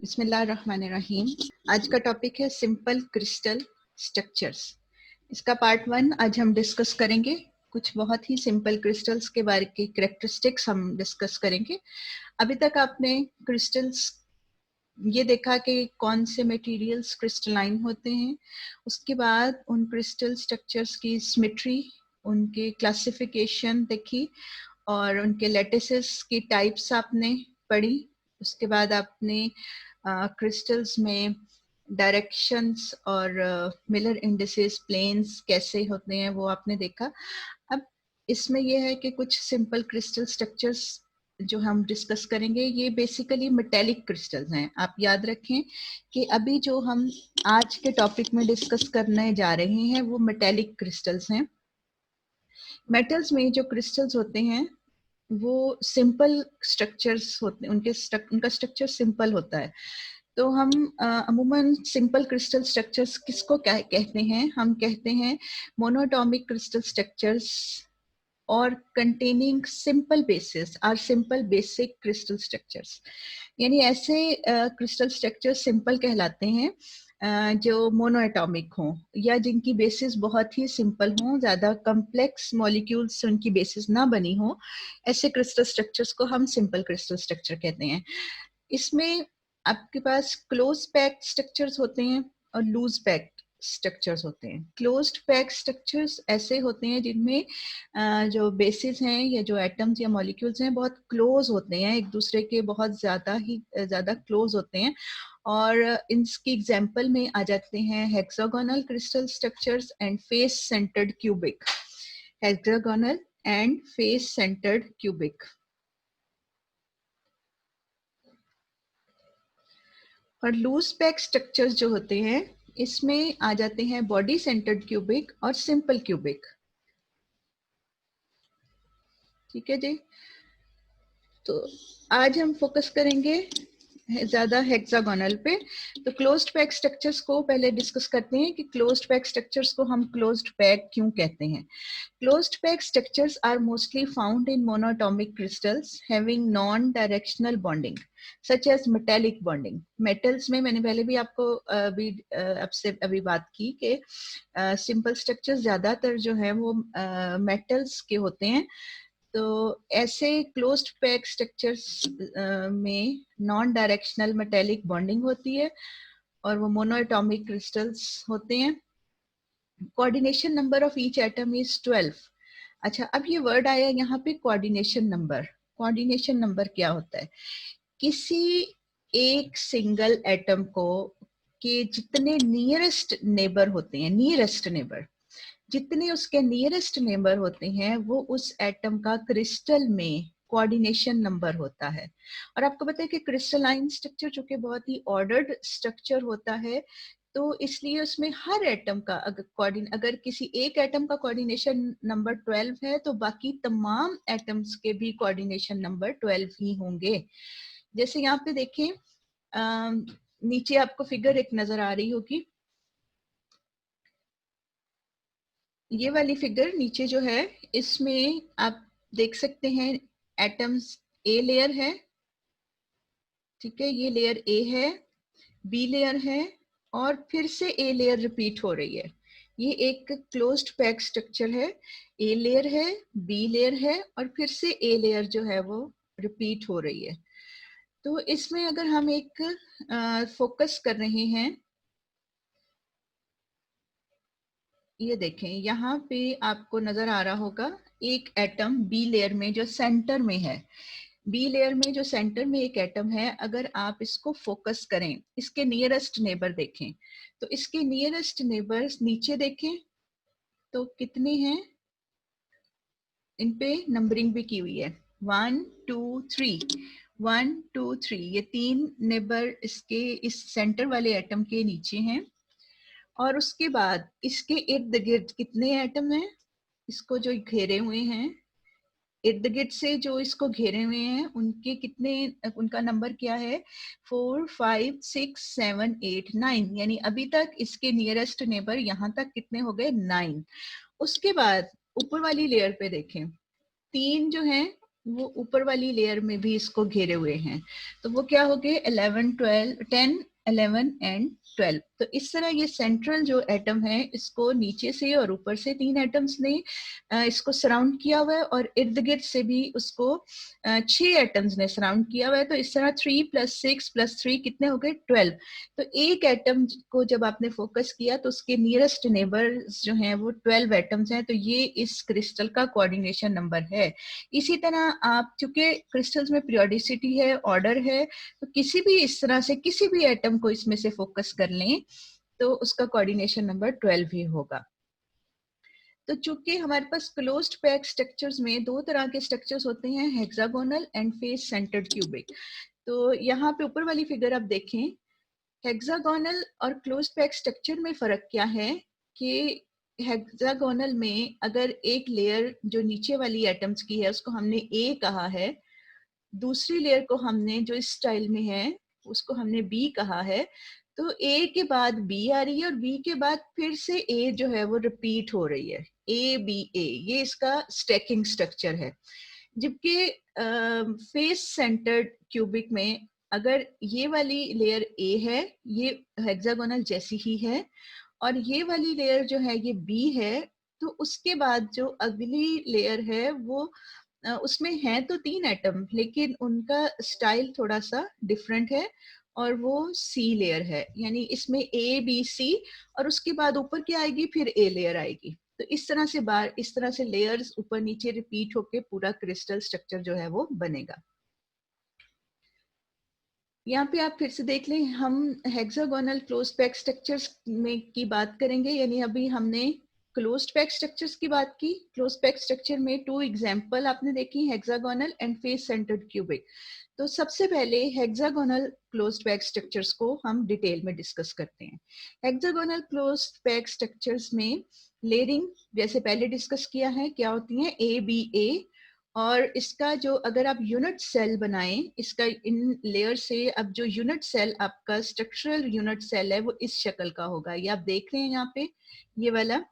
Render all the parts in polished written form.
बिस्मिल्लाहिर्रहमानिर्रहीम। आज का टॉपिक है सिंपल क्रिस्टल स्ट्रक्चर्स। इसका पार्ट 1 आज हम डिस्कस करेंगे। कुछ बहुत ही सिंपल क्रिस्टल्स के बारे के कैरेक्टरिस्टिक्स हम डिस्कस करेंगे। अभी तक आपने क्रिस्टल्स ये देखा कि कौन से मटेरियल्स क्रिस्टलाइन होते हैं, उसके बाद उन क्रिस्टल स्ट्रक्चर्स की सिमेट्री, उनके क्लासिफिकेशन देखी और उनके लैटिसेस की टाइप्स आपने पढ़ी। उसके बाद आपने क्रिस्टल्स में डायरेक्शंस और मिलर इंडिसेस प्लेन्स कैसे होते हैं वो आपने देखा। अब इसमें यह है कि कुछ सिंपल क्रिस्टल स्ट्रक्चर्स जो हम डिस्कस करेंगे ये बेसिकली मेटेलिक क्रिस्टल्स हैं। आप याद रखें कि अभी जो हम आज के टॉपिक में डिस्कस करने जा रहे हैं वो मेटेलिक क्रिस्टल्स हैं। मेटल्स में जो क्रिस्टल्स होते हैं वो सिंपल स्ट्रक्चर्स होते हैं, उनका स्ट्रक्चर सिंपल होता है। तो हम अमूमन सिंपल क्रिस्टल स्ट्रक्चर्स किसको कहते हैं? हम कहते हैं मोनोटॉमिक क्रिस्टल स्ट्रक्चर्स और containing simple basis are simple basic crystal structures. यानी ऐसे क्रिस्टल स्ट्रक्चर सिंपल कहलाते हैं जो मोनोएटॉमिक हों या जिनकी बेसिस बहुत ही सिंपल हों, ज़्यादा कम्प्लेक्स मॉलिक्यूल्स से उनकी बेसिस ना बनी हो। ऐसे क्रिस्टल स्ट्रक्चर्स को हम सिंपल क्रिस्टल स्ट्रक्चर कहते हैं। इसमें आपके पास क्लोज पैक्ड स्ट्रक्चर्स होते हैं और लूज पैक्ड स्ट्रक्चर्स होते हैं। क्लोज्ड पैक्ड स्ट्रक्चर्स ऐसे होते हैं जिनमें जो बेसिस हैं या जो एटम्स या मॉलिक्यूल्स हैं बहुत क्लोज होते हैं, एक दूसरे के बहुत ज़्यादा क्लोज होते हैं। और इसकी एग्जांपल में आ जाते हैं hexagonal crystal structures and face centred cubic. Hexagonal and face centred cubic. और लूज पैक स्ट्रक्चर्स जो होते हैं इसमें आ जाते हैं बॉडी सेंटर्ड क्यूबिक और सिंपल क्यूबिक। ठीक है जी। तो आज हम फोकस करेंगे ज्यादा हेक्सागोनल पे। तो क्लोज्ड पैक स्ट्रक्चर्स को पहले डिस्कस करते हैं कि क्लोज्ड पैक स्ट्रक्चर्स को हम क्लोज्ड पैक क्यों कहते हैं। Closed pack structures are mostly found in monatomic crystals having non-directional bonding, such as metallic bonding. Metals में मैंने पहले भी आपसे अभी बात की कि simple structures ज़्यादातर जो है वो metals के होते हैं। तो ऐसे क्लोज्ड पैक स्ट्रक्चर्स में नॉन डायरेक्शनल मेटेलिक बॉन्डिंग होती है और वो मोनोएटॉमिक क्रिस्टल्स होते हैं। Coordination number of each atom is 12। अच्छा, अब ये वर्ड आया यहाँ पे कोऑर्डिनेशन नंबर। कोऑर्डिनेशन नंबर क्या होता है? किसी एक सिंगल एटम को के जितने नियरेस्ट नेबर होते हैं, नियरेस्ट नेबर, जितने उसके नियरेस्ट नेबर होते हैं वो उस एटम का क्रिस्टल में कोऑर्डिनेशन नंबर होता है। और आपको पता है कि क्रिस्टलाइन स्ट्रक्चर चूंकि बहुत ही ऑर्डर्ड स्ट्रक्चर होता है तो इसलिए उसमें हर एटम का अगर किसी एक एटम का कोऑर्डिनेशन नंबर 12 है तो बाकी तमाम एटम्स के भी कोऑर्डिनेशन नंबर 12 ही होंगे। जैसे यहाँ पे देखें, नीचे आपको फिगर एक नजर आ रही होगी। ये वाली फिगर नीचे जो है इसमें आप देख सकते हैं एटम्स ए लेयर है, ठीक है, ये लेयर ए है, बी लेयर है और फिर से ए लेयर रिपीट हो रही है। ये एक क्लोज्ड पैक स्ट्रक्चर है। ए लेयर है, बी लेयर है और फिर से ए लेयर जो है वो रिपीट हो रही है। तो इसमें अगर हम एक फोकस कर रहे हैं, ये देखें यहाँ पे आपको नजर आ रहा होगा एक एटम बी लेयर में जो सेंटर में है। बी लेयर में जो सेंटर में एक एटम है, अगर आप इसको फोकस करें, इसके नियरेस्ट नेबर देखें तो इसके नियरेस्ट नेबर्स नीचे देखें तो कितने हैं, इन पे नंबरिंग भी की हुई है 1 2 3 1 2 3। ये 3 नेबर इसके इस सेंटर वाले एटम के नीचे हैं। और उसके बाद इसके इर्द गिर्द कितने एटम हैं इसको जो घेरे हुए हैं, इर्द गिर्द से जो इसको घेरे हुए हैं उनके कितने, उनका नंबर क्या है? 4 5 6 7 8 9। यानी अभी तक इसके नियरेस्ट नेबर यहाँ तक कितने हो गए? 9। उसके बाद ऊपर वाली लेयर पे देखें, 3 जो हैं वो ऊपर वाली लेयर में भी इसको घेरे हुए हैं। तो वो क्या हो गए 11, 12, 10, 11 एंड 12। तो इस तरह ये सेंट्रल जो एटम है इसको नीचे से और ऊपर से 3 एटम्स ने इसको सराउंड किया हुआ है, और इर्द गिर्द से भी उसको 6 एटम्स ने सराउंड किया हुआ है। तो इस तरह 3 + 6 + 3 कितने हो गए 12। तो एक एटम को जब आपने फोकस किया तो उसके नियरेस्ट नेबर्स जो हैं वो 12 एटम्स हैं। तो ये इस क्रिस्टल का कोऑर्डिनेशन नंबर है। इसी तरह आप चूंकि क्रिस्टल्स में पीरियोडिसिटी है, ऑर्डर है, तो किसी भी इस तरह से किसी भी एटम को इसमें से फोकस कर लें तो उसका कोऑर्डिनेशन नंबर 12 ही होगा। तो चूंकि हमारे पास क्लोज्ड पैक स्ट्रक्चर्स में दो तरह के स्ट्रक्चर्स होते हैं, hexagonal and face centred cubic. तो यहाँ पे ऊपर वाली फिगर आप देखें, हेक्सागोनल और क्लोज्ड पैक स्ट्रक्चर में फर्क क्या है कि हेक्सागोनल में अगर एक लेयर जो नीचे वाली एटम्स की है उसको हमने ए कहा है, दूसरी लेयर को हमने जो इस स्टाइल में है उसको हमने बी कहा है, तो ए के बाद बी आ रही है और बी के बाद फिर से ए जो है वो रिपीट हो रही है, ए बी ए, ये इसका स्टैकिंग स्ट्रक्चर है। जबकि फेस सेंटर्ड क्यूबिक में अगर ये वाली लेयर ए है, ये हेक्सागोनल जैसी ही है, और ये वाली लेयर जो है ये बी है, तो उसके बाद जो अगली लेयर है वो उसमें है तो 3 एटम लेकिन उनका स्टाइल थोड़ा सा डिफरेंट है, और वो सी लेयर है। यानी इसमें ए बी सी और उसके बाद ऊपर क्या आएगी, फिर ए लेयर आएगी। तो इस तरह से इस तरह से लेयर्स ऊपर नीचे रिपीट होके पूरा क्रिस्टल स्ट्रक्चर जो है वो बनेगा। यहाँ पे आप फिर से देख लें, हम हेक्सागोनल क्लोज पैक स्ट्रक्चर्स में की बात करेंगे। यानी अभी हमने क्लोज्ड पैक स्ट्रक्चर्स की बात की। क्लोज पैक स्ट्रक्चर में 2 एग्जांपल आपने देखी, hexagonal and face centred cubic. तो सबसे पहले हेक्सागोनल क्लोज्ड पैक स्ट्रक्चर्स को हम डिटेल में डिस्कस करते हैं। हेक्सागोनल क्लोज्ड पैक स्ट्रक्चर्स में लेयरिंग जैसे पहले डिस्कस किया है क्या होती है, ए बी ए, और इसका जो अगर आप यूनिट सेल बनाएं, इसका इन लेयर से अब जो यूनिट सेल आपका स्ट्रक्चरल यूनिट सेल है वो इस शक्ल का होगा। ये आप देख रहे हैं यहाँ पे, ये वाला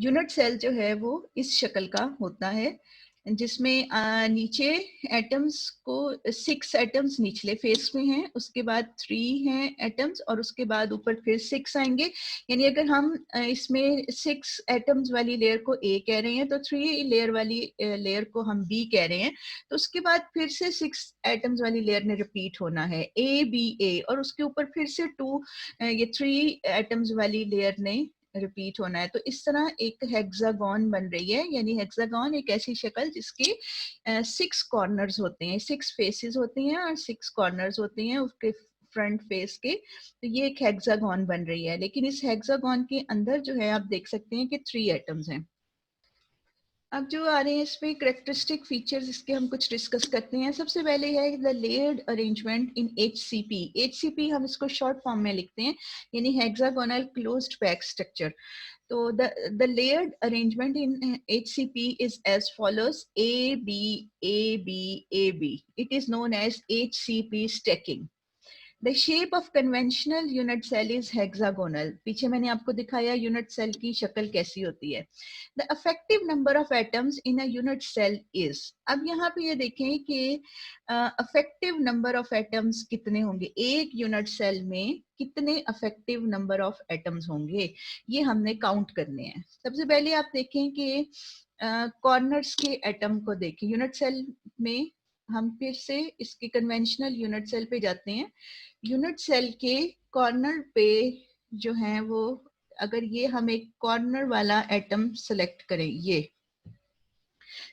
यूनिट सेल जो है वो इस शक्ल का होता है, जिसमें नीचे एटम्स को 6 एटम्स निचले फेस में हैं, उसके बाद 3 हैं एटम्स, और उसके बाद ऊपर फिर 6 आएंगे। यानी अगर हम इसमें 6 एटम्स वाली लेयर को ए कह रहे हैं तो 3 लेयर वाली लेयर को हम बी कह रहे हैं। तो उसके बाद फिर से 6 एटम्स वाली लेयर ने रिपीट होना है, ए बी ए, और उसके ऊपर फिर से 2 ये 3 एटम्स वाली लेयर ने रिपीट होना है। तो इस तरह एक हेक्सागन बन रही है। यानी हेक्सागन एक ऐसी शक्ल जिसके 6 कॉर्नर्स होते हैं, 6 फेसेस होती हैं और 6 कॉर्नर्स होते हैं उसके फ्रंट फेस के। तो ये एक हेक्सागन बन रही है, लेकिन इस हेक्सागन के अंदर जो है आप देख सकते हैं कि 3 एटम्स हैं। अब जो आ रहे हैं इसमें करेक्टरिस्टिक फीचर्स, इसके हम कुछ डिस्कस करते हैं। सबसे पहले है the layered arrangement in HCP. HCP हम इसको शॉर्ट फॉर्म में लिखते हैं, यानी हेक्सागोनल क्लोज्ड पैक स्ट्रक्चर। तो the layered arrangement in HCP is as follows: A B A B A B. It is known as HCP stacking. The shape of conventional unit cell is hexagonal. पीछे मैंने आपको दिखाया unit cell की शक्ल कैसी होती है। The effective number of atoms in a unit cell is. अब यहाँ पे ये देखें कि effective number of atoms कितने होंगे, एक unit cell में कितने effective number of atoms होंगे, ये हमने काउंट करने हैं। सबसे पहले आप देखें कि कॉर्नर्स के एटम को देखें यूनिट सेल में। हम फिर से इसके कन्वेंशनल यूनिट सेल पे जाते हैं। यूनिट सेल के कॉर्नर पे जो है वो, अगर ये हम एक कॉर्नर वाला एटम सेलेक्ट करें, ये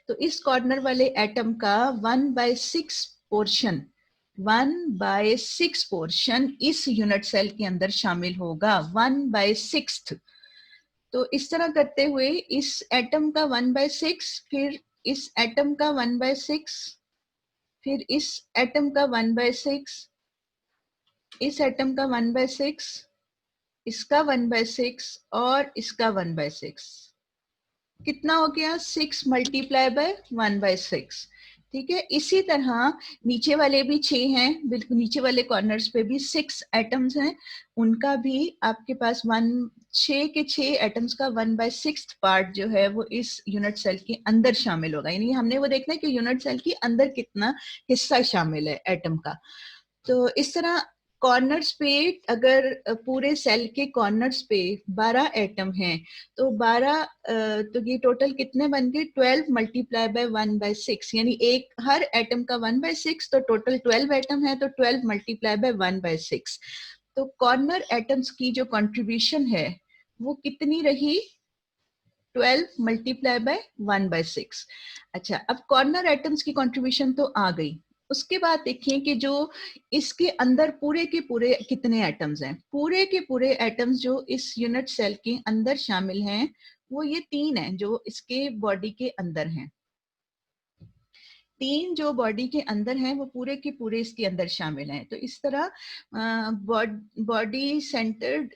तो इस कॉर्नर वाले एटम का 1/6 पोर्शन 1/6 पोर्शन इस यूनिट सेल के अंदर शामिल होगा, 1/6। तो इस तरह करते हुए इस एटम का 1/6, फिर इस एटम का 1/6, फिर इस एटम का 1/6, इस एटम का 1/6, इसका 1/6 और इसका 1/6। कितना हो गया, 6 × 1/6। ठीक है। इसी तरह नीचे वाले भी 6 हैं, बिल्कुल नीचे वाले कॉर्नर्स पे भी 6 एटम्स हैं, उनका भी आपके पास 6 के 6 एटम्स का 1/6 पार्ट जो है वो इस यूनिट सेल के अंदर शामिल होगा। यानी हमने वो देखना है कि यूनिट सेल के अंदर कितना हिस्सा शामिल है एटम का। तो इस तरह कॉर्नर्स पे अगर पूरे सेल के कॉर्नर्स पे 12 एटम हैं तो 12 तो ये टोटल कितने बन गए 12 मल्टीप्लाई बाय 1/6, यानी एक हर एटम का 1/6, तो टोटल 12 एटम है तो 12 मल्टीप्लाई बाय 1/6। तो कॉर्नर एटम्स की जो कंट्रीब्यूशन है वो कितनी रही 12 मल्टीप्लाई बाय 1/6। अच्छा, अब कॉर्नर एटम्स की कंट्रीब्यूशन तो आ गई। उसके बाद देखिए कि जो इसके अंदर पूरे के पूरे कितने एटम्स हैं। पूरे के पूरे एटम्स जो इस यूनिट सेल के अंदर शामिल हैं वो ये 3 हैं जो इसके बॉडी के अंदर हैं। 3 जो बॉडी के अंदर हैं वो पूरे के पूरे इसके अंदर शामिल हैं। तो इस तरह बॉडी सेंटर्ड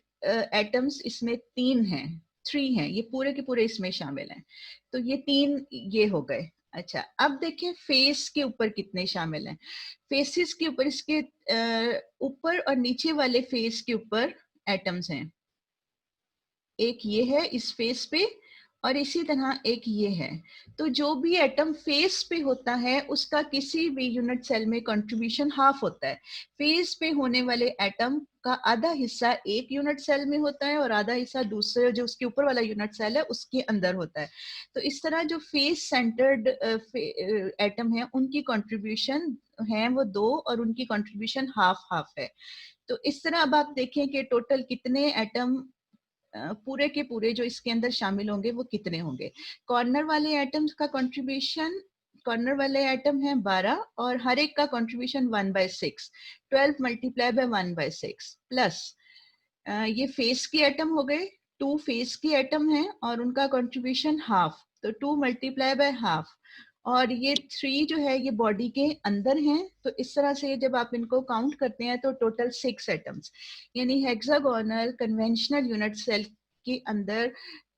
एटम्स इसमें 3 हैं, 3 हैं, ये पूरे के पूरे इसमें शामिल हैं। तो ये 3 ये हो गए। अच्छा, अब देखें फेस के ऊपर कितने शामिल हैं। फेसेस के ऊपर इसके ऊपर और नीचे वाले फेस के ऊपर एटम्स हैं। एक ये है इस फेस पे और इसी तरह एक ये है। तो जो भी एटम फेस पे होता है उसका किसी भी यूनिट सेल में कंट्रीब्यूशन हाफ होता है। फेस पे होने वाले एटम का आधा हिस्सा एक यूनिट सेल में होता है और आधा हिस्सा दूसरे जो उसके ऊपर वाला यूनिट सेल है उसके अंदर होता है। तो इस तरह जो फेस सेंटर्ड एटम है उनकी कंट्रीब्यूशन है वो 2 और उनकी कंट्रीब्यूशन हाफ हाफ है। तो इस तरह अब आप देखें कि टोटल कितने एटम पूरे के पूरे जो इसके अंदर शामिल होंगे वो कितने होंगे। कॉर्नर वाले एटम्स का कंट्रीब्यूशन, कॉर्नर वाले एटम है 12 और हर एक का कंट्रीब्यूशन 1/6, 12 मल्टीप्लाई बाय 1/6 प्लस ये फेस के एटम हो गए, 2 फेस के एटम हैं और उनका कंट्रीब्यूशन हाफ, तो 2 मल्टीप्लाई बाय हाफ, और ये 3 जो है ये बॉडी के अंदर हैं। तो इस तरह से जब आप इनको काउंट करते हैं तो टोटल 6 एटम्स, यानी हेक्सागोनल कन्वेंशनल यूनिट सेल के अंदर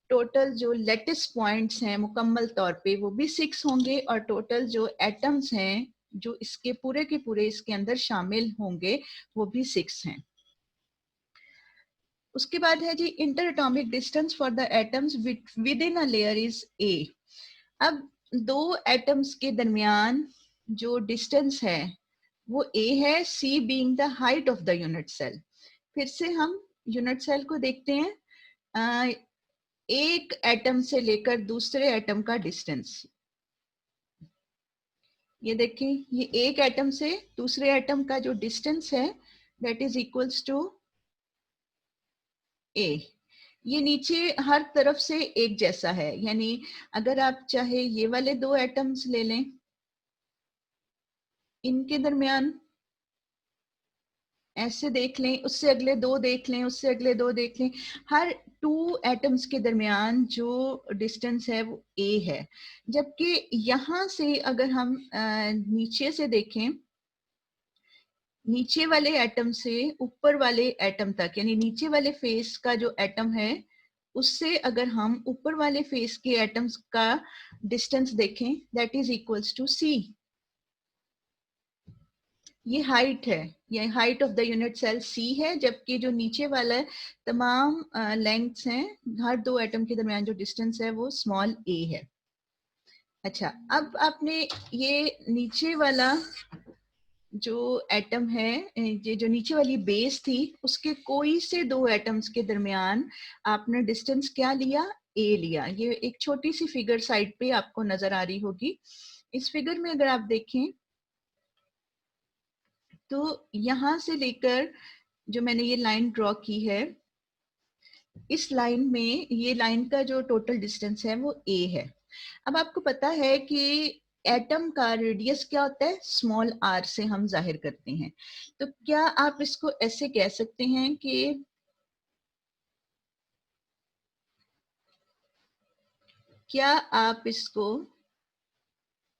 टोटल जो लेटिस पॉइंट्स हैं मुकम्मल तौर पे वो भी 6 होंगे और टोटल जो एटम्स हैं जो इसके पूरे के पूरे इसके अंदर शामिल होंगे वो भी 6 हैं। उसके बाद है जी inter atomic distance for the atoms within a layer is a. अब 2 एटम्स के दरमियान जो डिस्टेंस है वो ए है, c being the height of the unit cell. फिर से हम यूनिट सेल को देखते हैं। एक एटम से लेकर दूसरे एटम का डिस्टेंस, ये देखिए ये एक एटम से दूसरे एटम का जो डिस्टेंस है दैट इज इक्वल्स टू ए। ये नीचे हर तरफ से एक जैसा है, यानी अगर आप चाहे ये वाले 2 एटम्स ले लें, इनके दरमियान ऐसे देख लें, उससे अगले 2 देख लें, उससे अगले 2 देख लें, हर 2 एटम्स के दरमियान जो डिस्टेंस है वो a है। जबकि यहां से अगर हम नीचे से देखें, नीचे वाले एटम से ऊपर वाले एटम तक, यानी नीचे वाले फेस का जो एटम है उससे अगर हम ऊपर वाले फेस के एटम्स का डिस्टेंस देखें that is equals to c। ये हाइट है, ये height of the unit cell c है, जबकि जो नीचे वाला तमाम लेंथ्स हैं हर 2 एटम के दरमियान जो डिस्टेंस है वो स्मॉल a है। अच्छा, अब आपने ये नीचे वाला जो एटम है, ये जो नीचे वाली बेस थी उसके कोई से 2 एटम्स के दरमियान आपने डिस्टेंस क्या लिया, a लिया। ये एक छोटी सी फिगर साइड पे आपको नजर आ रही होगी। इस फिगर में अगर आप देखें तो यहां से लेकर जो मैंने ये लाइन ड्रॉ की है, इस लाइन में ये लाइन का जो टोटल डिस्टेंस है वो a है। अब आपको पता है कि एटम का रेडियस क्या होता है, स्मॉल r से हम जाहिर करते हैं। तो क्या आप इसको ऐसे कह सकते हैं कि क्या आप इसको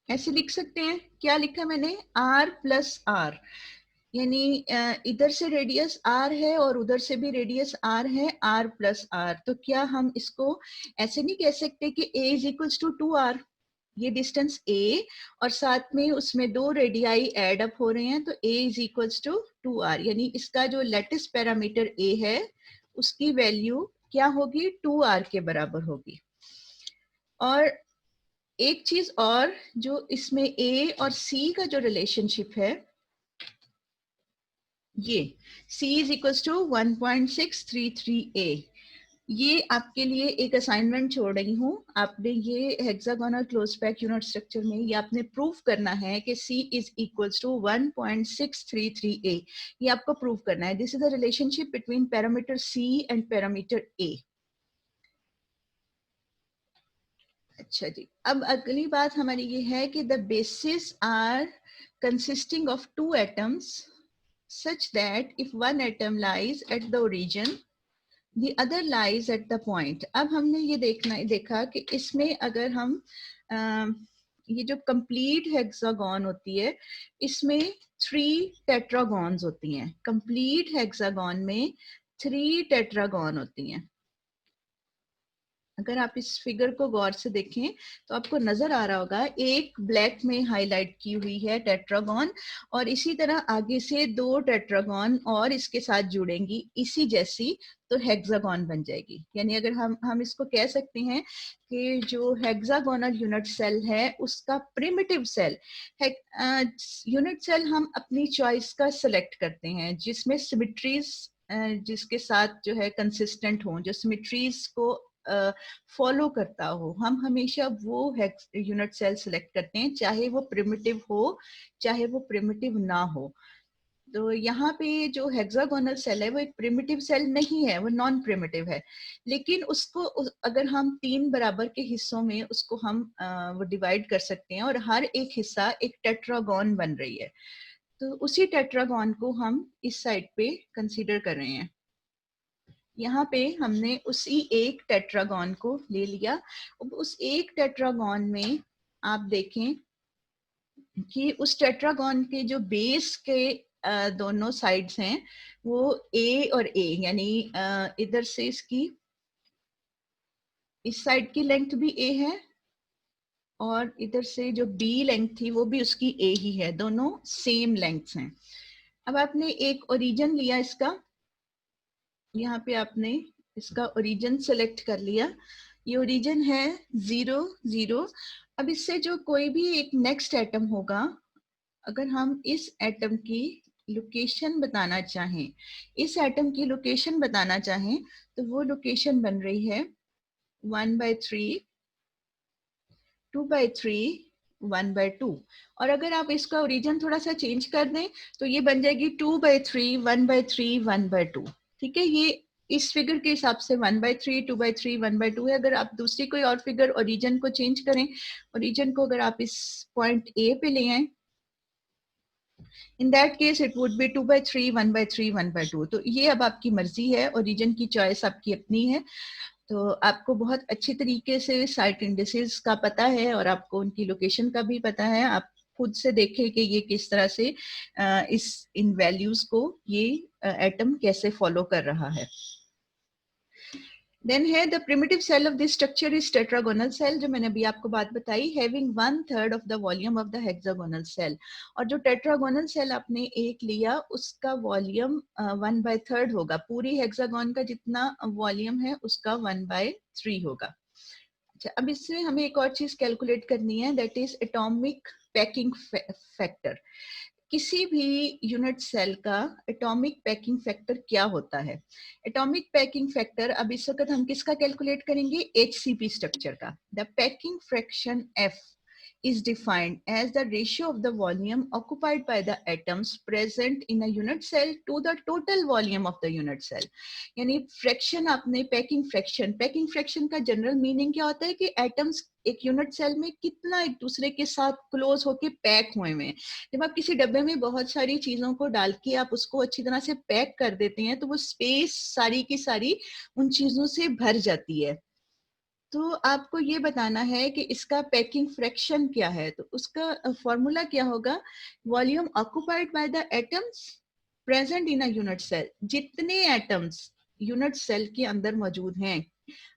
ऐसे लिख सकते हैं, क्या लिखा मैंने r प्लस r, यानी इधर से रेडियस r है और उधर से भी रेडियस r है, r प्लस r। तो क्या हम इसको ऐसे नहीं कह सकते कि a is equals to 2r, ये डिस्टेंस a और साथ में उसमें 2 रेडियाई ऐड अप हो रहे हैं, तो a is equals to 2r, यानी इसका जो लेटिस पैरामीटर a है उसकी वैल्यू क्या होगी, 2r के बराबर होगी। और एक चीज और जो इसमें a और c का जो रिलेशनशिप है, ये c is equals to 1.633a, ये आपके लिए एक असाइनमेंट छोड़ रही हूँ। आपने ये hexagonal close pack unit structure में ये आपने प्रूफ करना है कि C is equals to 1.633a, ये आपको प्रूफ करना है। This is the relationship between parameter C and parameter A। अच्छा जी, अब अगली बात हमारी ये है कि the basis are consisting of 2 atoms such that if one atom lies at the origin the other lies at the point। अब हमने ये देखा कि इसमें अगर हम ये जो कंप्लीट हेक्सागोन होती है इसमें 3 टेट्रागॉन्स होती हैं। कंप्लीट हेक्सागोन में 3 टेट्रागॉन होती हैं। अगर आप इस फिगर को गौर से देखें तो आपको नजर आ रहा होगा, एक ब्लैक में हाईलाइट की हुई है टेट्रागॉन, और इसी तरह आगे से 2 टेट्रागॉन और इसके साथ जुड़ेंगी इसी जैसी, तो हेक्सागोन बन जाएगी। यानी अगर हम इसको कह सकते हैं कि जो हेक्सागोनल यूनिट सेल है उसका प्रिमिटिव सेल है। यूनिट सेल हम अपनी चॉइस का सिलेक्ट करते हैं जिसमें सिमेट्रीज जिसके साथ जो है कंसिस्टेंट हो, जो सिमेट्रीज को फॉलो करता हो, हम हमेशा वो यूनिट सेल सिलेक्ट करते हैं, चाहे वो प्रिमिटिव हो चाहे वो प्रिमिटिव ना हो। तो यहाँ पे जो हेक्सागोनल सेल है वो एक प्रिमिटिव सेल नहीं है, वो नॉन प्रिमिटिव है, लेकिन उसको अगर हम 3 बराबर के हिस्सों में उसको हम वो डिवाइड कर सकते हैं और हर एक हिस्सा एक टेट्रागॉन बन रही है। तो उसी टेट्रागॉन को हम इस साइड पे कंसीडर कर रहे हैं। यहाँ पे हमने उसी एक टेट्रागॉन को ले लिया। अब उस एक टेट्रागॉन में आप देखें कि उस टेट्रागॉन के जो बेस के दोनों साइड्स हैं वो ए और ए, यानी इधर से इसकी इस साइड की लेंथ भी ए है और इधर से जो बी लेंथ थी वो भी उसकी ए ही है, दोनों सेम लेंथ्स हैं। अब आपने एक ओरिजिन लिया इसका, यहाँ पे आपने इसका ओरिजिन सेलेक्ट कर लिया, ये ओरिजिन है 0 0। अब इससे जो कोई भी एक नेक्स्ट एटम होगा, अगर हम इस एटम की लोकेशन बताना चाहें, इस एटम की लोकेशन बताना चाहें, तो वो लोकेशन बन रही है 1/3 2/3 1/2। और अगर आप इसका ओरिजिन थोड़ा सा चेंज कर दें तो ये बन जाएगी 2/3 1/3 1/2। ठीक है, ये इस फिगर के हिसाब से 1/3 2/3 1/2 है। अगर आप दूसरी कोई और फिगर ओरिजिन को चेंज करें, ओरिजिन को अगर आप इस पॉइंट ए पे ले आए, in that case it would be 2/3 1/3 1/2। तो ये अब आपकी मर्जी है, ओरिजिन की चॉइस आपकी अपनी है। तो आपको बहुत अच्छी तरीके से साइट इंडिसेस का पता है और आपको उनकी लोकेशन का भी पता है। आप खुद से देखें कि ये किस तरह से इन वैल्यूज को ये एटम कैसे फॉलो कर रहा है। देन है the primitive cell of this structure is tetragonal cell, जो मैंने अभी आपको बात बताई, having 1/3 of the volume of the hexagonal cell. और जो टेट्रागोनल सेल आपने एक लिया उसका वॉल्यूम 1/3 होगा, पूरी हेक्सागोन का जितना वॉल्यूम है उसका 1/3 होगा। अच्छा, अब इसमें हमें एक और चीज कैलकुलेट करनी है, that is atomic packing factor. किसी भी यूनिट सेल का एटॉमिक पैकिंग फैक्टर क्या होता है? एटॉमिक पैकिंग फैक्टर अब इस वक्त हम किसका कैलकुलेट करेंगे? HCP स्ट्रक्चर का। The packing fraction F is defined as the ratio of the volume occupied by the atoms present in a unit cell to the total volume of the unit cell। यानी fraction आपने packing fraction का general meaning क्या होता है कि atoms एक unit cell में कितना एक दूसरे के साथ क्लोज होके पैक हुए हैं। जब आप किसी डब्बे में बहुत सारी चीजों को डाल के आप उसको अच्छी तरह से पैक कर देते हैं तो वो स्पेस सारी की सारी उन चीजों से भर जाती है। तो आपको ये बताना है कि इसका पैकिंग फ्रैक्शन क्या है, तो उसका फॉर्मूला क्या होगा? Volume occupied by the atoms present in a unit cell. जितने एटम्स यूनिट सेल के अंदर मौजूद हैं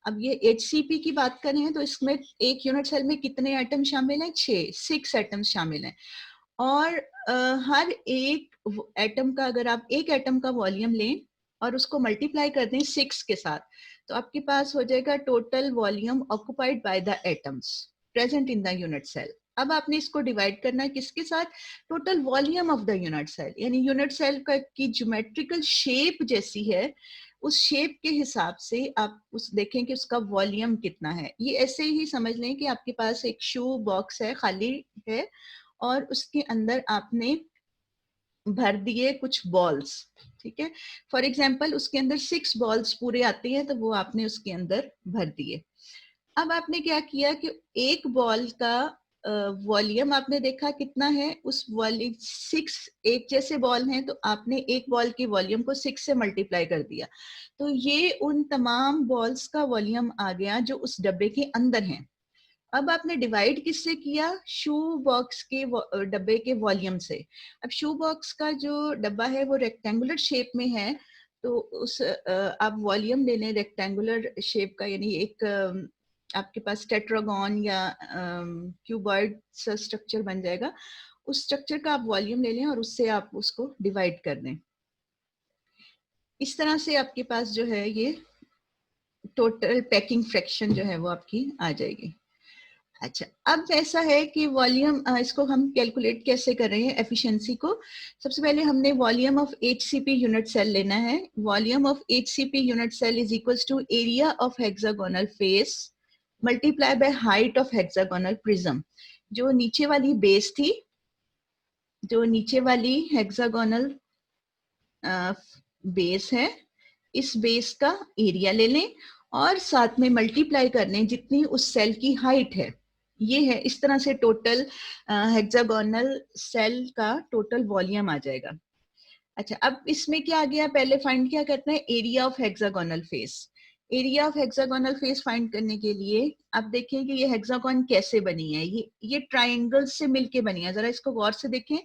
अब ये HCP की बात करें तो इसमें एक यूनिट सेल में कितने एटम शामिल हैं? 6 एटम्स शामिल हैं। और हर एक एटम का, अगर आप एक एटम का वॉल्यूम लें और उसको मल्टीप्लाई कर दें 6 के साथ, तो आपके पास हो जाएगा total volume occupied by the atoms present in the unit cell. अब आपने इसको डिवाइड करना है किसके साथ? Total volume of the unit cell, यानी यूनिट सेल का की ज्योमेट्रिकल शेप जैसी है, उस शेप के हिसाब से आप उस देखें कि उसका वॉल्यूम कितना है। ये ऐसे ही समझ लें कि आपके पास एक शू बॉक्स है, खाली है, और उसके अंदर आपने भर दिए कुछ बॉल्स, ठीक है। फॉर एग्जाम्पल उसके अंदर 6 बॉल्स पूरे आते हैं, तो वो आपने उसके अंदर भर दिए। अब आपने क्या किया कि एक बॉल का वॉल्यूम आपने देखा कितना है, उस वॉल्यूम 6 एक जैसे बॉल हैं, तो आपने एक बॉल की वॉल्यूम को 6 से मल्टीप्लाई कर दिया, तो ये उन तमाम बॉल्स का वॉल्यूम आ गया जो उस डब्बे के अंदर हैं। अब आपने डिवाइड किससे किया? शू बॉक्स के डब्बे के वॉल्यूम से। अब शू बॉक्स का जो डब्बा है वो रेक्टेंगुलर शेप में है, तो उस आप वॉल्यूम ले लें रेक्टेंगुलर शेप का, यानी एक आपके पास टेट्रागोन या क्यूबॉइड सा स्ट्रक्चर बन जाएगा। उस स्ट्रक्चर का आप वॉल्यूम ले लें और उससे आप उसको डिवाइड कर दें। इस तरह से आपके पास जो है ये टोटल पैकिंग फ्रैक्शन जो है वो आपकी आ जाएगी। अच्छा, अब ऐसा है कि वॉल्यूम, इसको हम कैलकुलेट कैसे कर रहे हैं एफिशिएंसी को? सबसे पहले हमने volume of HCP unit cell लेना है। Volume of HCP unit cell is equals to area of hexagonal face multiply by height of hexagonal prism. जो नीचे वाली बेस थी, जो नीचे वाली हेक्सागोनल बेस है, इस बेस का एरिया ले लें और साथ में मल्टीप्लाई कर लें जितनी उस सेल की हाइट है। ये है, इस तरह से टोटल हेक्सागोनल सेल का टोटल वॉल्यूम आ जाएगा। अच्छा, अब इसमें क्या आ गया? पहले फाइंड क्या करना है? Area of hexagonal face. Area of hexagonal face find करने के लिए आप देखें कि ये हेक्सागोन कैसे बनी है। ये ट्राइंगल से मिलके बनी है। जरा इसको गौर से देखें,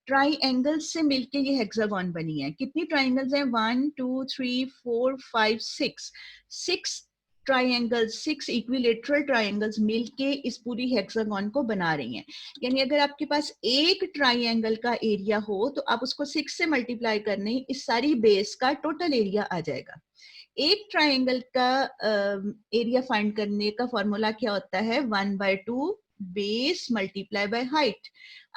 ट्राइंगल से मिलके ये हेक्सागोन बनी है। कितनी ट्राइंगल्स हैं? 1 2 3 4 5 6 ट्राइंगल्स, 6 इक्विलेटरल ट्राइंगल्स मिलके इस पूरी हेक्सागोन को बना रही हैं। यानी अगर आपके पास एक ट्राइंगल का एरिया हो तो आप उसको 6 से मल्टीप्लाई करने, इस सारी बेस का टोटल एरिया आ जाएगा। एक ट्राइंगल का एरिया फाइंड करने का फॉर्मूला क्या होता है? 1/2 बेस मल्टीप्लाई बाय हाइट।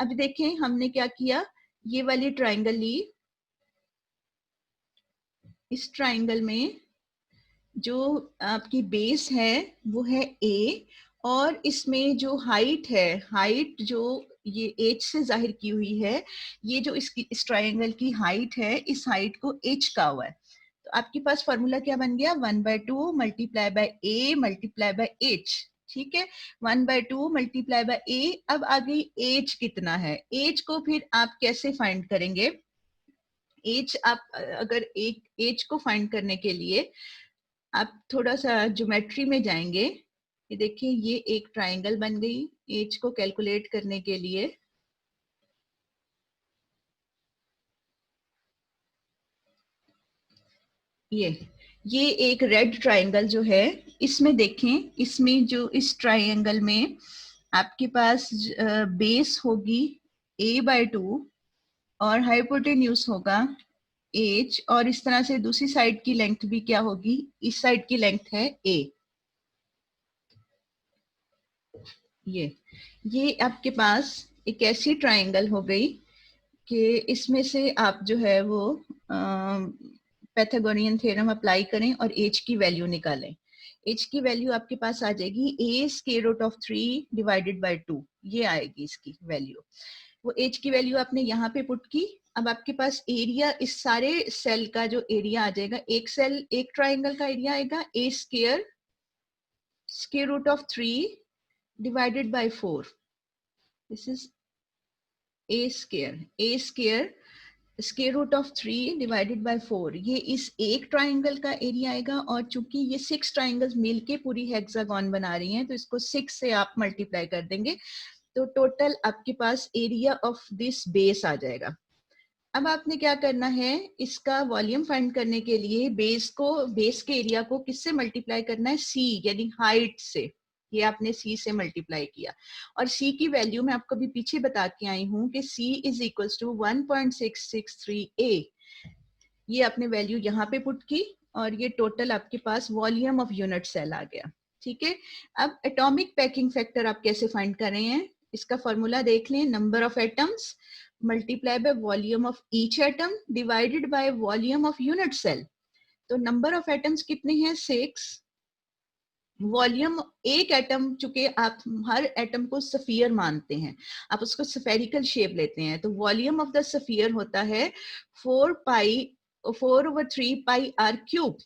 अब देखें हमने क्या किया, ये वाली ट्राइंगल ली, इस ट्राइंगल में जो आपकी बेस है वो है A, और इसमें जो हाइट है, हाइट जो ये h से जाहिर की हुई है, ये जो इसकी इस ट्राइंगल की हाइट है, इस हाइट को h का हुआ है। तो आपके पास फॉर्मूला क्या बन गया? 1/2 multiply by A multiply by h। ठीक है, 1/2 मल्टीप्लाई बाय A। अब आ गई h कितना है? h को फिर आप कैसे फाइंड करेंगे? h आप अगर एक h को फाइंड करने के लिए आप थोड़ा सा ज्योमेट्री में जाएंगे। ये देखिए, ये एक ट्राइंगल बन गई। एज को कैलकुलेट करने के लिए ये एक रेड ट्राइंगल जो है, इसमें देखें, इसमें जो इस ट्राइंगल में आपके पास बेस होगी A/2 और हाइपोटेन्यूज होगा H, और इस तरह से दूसरी साइड की लेंथ भी क्या होगी? इस साइड की लेंथ है A। ये आपके पास एक ऐसी ट्राइंगल हो गई कि इसमें से आप जो है वो पैथागोनियन थ्योरम अप्लाई करें और h की वैल्यू निकालें। h की वैल्यू आपके पास आ जाएगी a√3 डिवाइडेड बाय 2, ये आएगी इसकी वैल्यू। वो h की वैल्यू आपने यहाँ पे पुट की। अब आपके पास एरिया, इस सारे सेल का जो एरिया आ जाएगा, एक सेल, एक ट्राइंगल का एरिया आएगा a²√3 divided by 4. This is a²√3 divided by 4। ये इस एक ट्राइंगल का एरिया आएगा, और चूंकि ये 6 ट्राइंगल्स मिलके पूरी हेक्सागोन बना रही हैं, तो इसको 6 से आप मल्टीप्लाई कर देंगे, तो टोटल आपके पास एरिया ऑफ दिस बेस आ जाएगा। अब आपने क्या करना है, इसका वॉल्यूम फाइंड करने के लिए बेस के एरिया को किससे मल्टीप्लाई करना है, सी यानी हाइट से। ये आपने सी से मल्टीप्लाई किया और सी की वैल्यू मैं आपको भी पीछे बता के आई हूं कि सी इज इक्वल्स टू 1.663 ए। ये आपने वैल्यू यहाँ पे पुट की और ये टोटल आपके पास वॉल्यूम ऑफ यूनिट सेल आ गया। ठीक है, अब एटॉमिक पैकिंग फैक्टर आप कैसे फाइंड कर रहे हैं, इसका फॉर्मूला देख लें, number of atoms multiply by volume of each atom divided by volume of unit cell. तो नंबर ऑफ एटम्स कितने हैं, 6। वॉल्यूम, एक एटम, चूंकि आप हर एटम को सफियर मानते हैं, आप उसको स्फेरिकल शेप लेते हैं, तो वॉल्यूम ऑफ द सफियर होता है 4/3 पाई r क्यूब।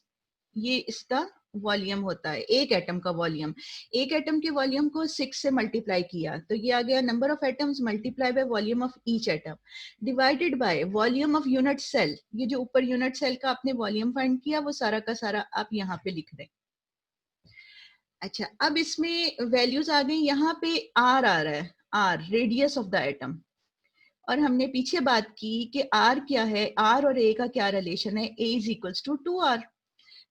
ये इसका वॉल्यूम होता है, एक एटम का वॉल्यूम। एक एटम के वॉल्यूम को 6 से मल्टीप्लाई किया तो ये आ गया number of atoms multiply by volume of each atom divided by volume of unit cell. ये जो ऊपर यूनिट सेल का आपने वॉल्यूम फाइंड किया वो सारा का सारा आप यहाँ पे लिख दें। अच्छा, अब इसमें वैल्यूज आ गई, यहाँ पे आर आ रहा है, R radius of the atom. और हमने पीछे बात की कि आर क्या है, आर और ए का क्या रिलेशन है, ए इज इक्वल्स टू 2r।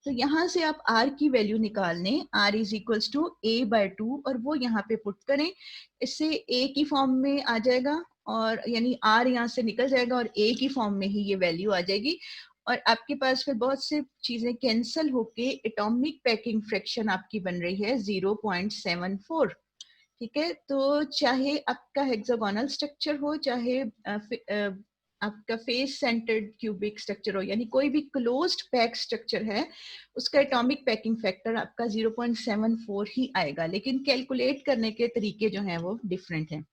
तो यहाँ से आप r की वैल्यू निकाल लें, r is equals to a/2 और वो यहाँ पे पुट करें, इससे a की फॉर्म में आ जाएगा और यानी r यहाँ से निकल जाएगा और a की फॉर्म में ही ये वैल्यू आ जाएगी और आपके पास फिर बहुत से चीजें कैंसिल होके एटॉमिक पैकिंग फ्रैक्शन आपकी बन रही है 0.74। ठीक है, तो चाहे आपका हेक्सागोनल स्ट्रक्चर हो, चाहे आपका फेस सेंटर्ड क्यूबिक स्ट्रक्चर हो, यानी कोई भी क्लोज्ड पैक स्ट्रक्चर है, उसका एटॉमिक पैकिंग फैक्टर आपका 0.74 ही आएगा, लेकिन कैलकुलेट करने के तरीके जो हैं वो डिफरेंट हैं।